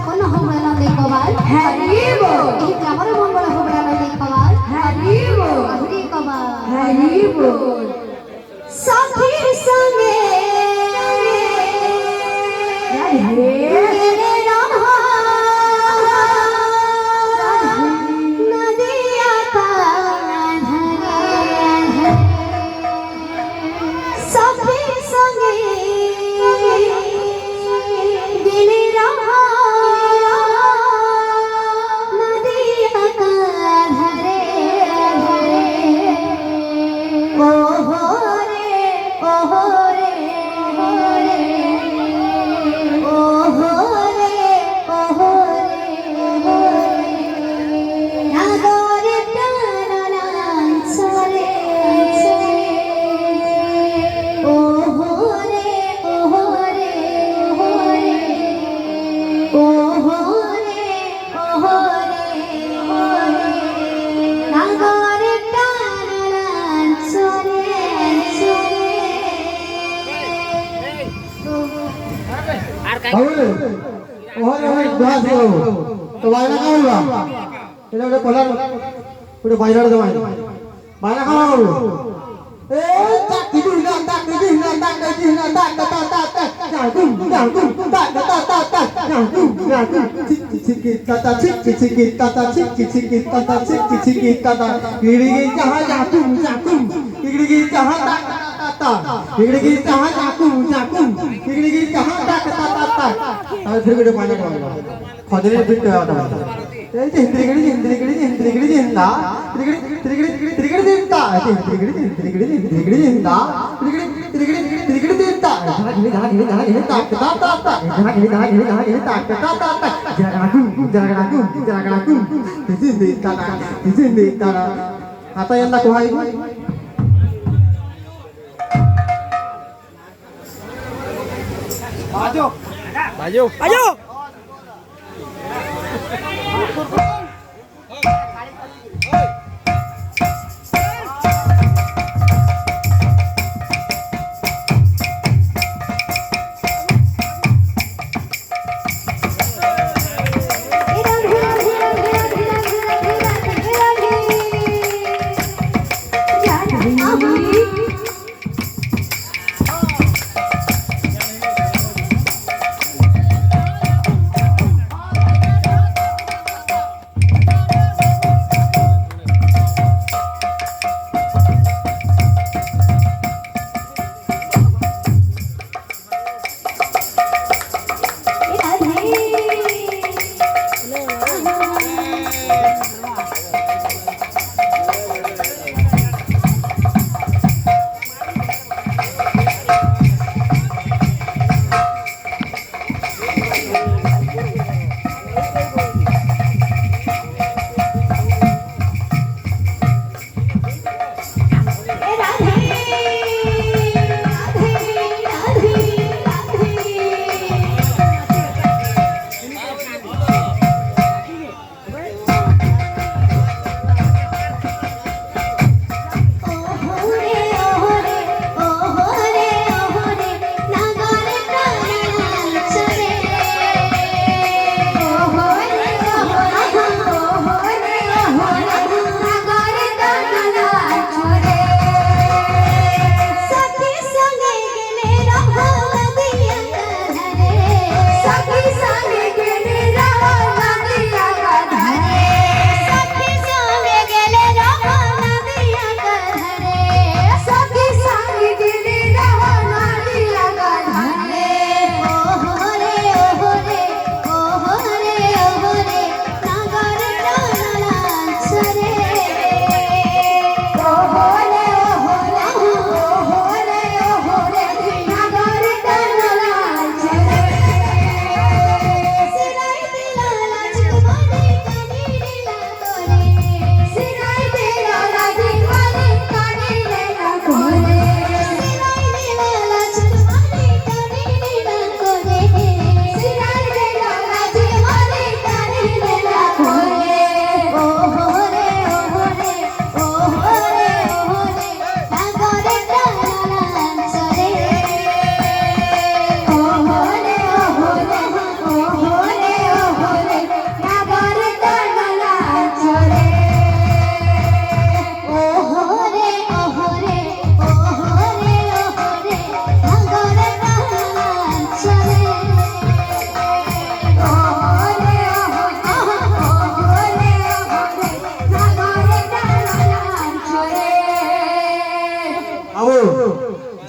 জীবন হবে না দেখবার হারিব এই গ্রামের মঙ্গল হবে না দেখবার হারিব হরি কবা হারিব সাথীর সঙ্গে Aure, orang bahas kau. Tu bayar kau lah. Ini udah polar, udah bayar tu bayar. Bayar kau. Tak tidur nak, tak tidur nak, tak tidur nak, tak jangkung, tak, jangkung. Cikit kata, cikit kata, gigi jahat jangkung, gigi jahat tak. Gigi jahat jangkung, gigi jahat tak. আর ফিরে গিয়ে পানি খাওয়া খদরে ফিরতে হবে এই যে হিন্দ্রিগড়ি জিন্দা হিন্দ্রিগড়ি জিন্দা হিন্দ্রিগড়ি জিন্দা হিন্দ্রিগড়ি জিন্দা ঝাগিনি তাক জাগাগু দিদি তারা হাতা এন্না কোহাই Maju. Maju. Maju.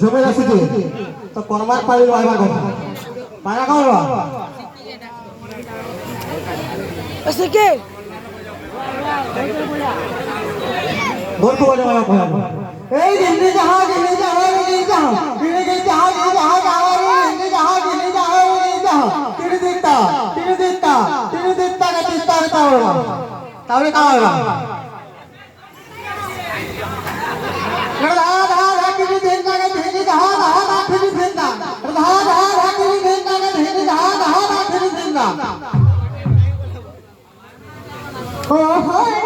জমে আসিছে তো করমার পারি লইবার কথা পায়না কামড়বা এসকে দোর কো বলে মারা কয়া এই দিল্লি যাহা দিল্লি যাহা দিল্লি যাহা দিল্লি যাহা দিল্লি যাহা যাহা দিল্লি যাহা দিল্লি যাহা দিল্লি যাহা তিরি দিতা কে তিতা রে কামড়বা তাহলে কামড়বা ও হরে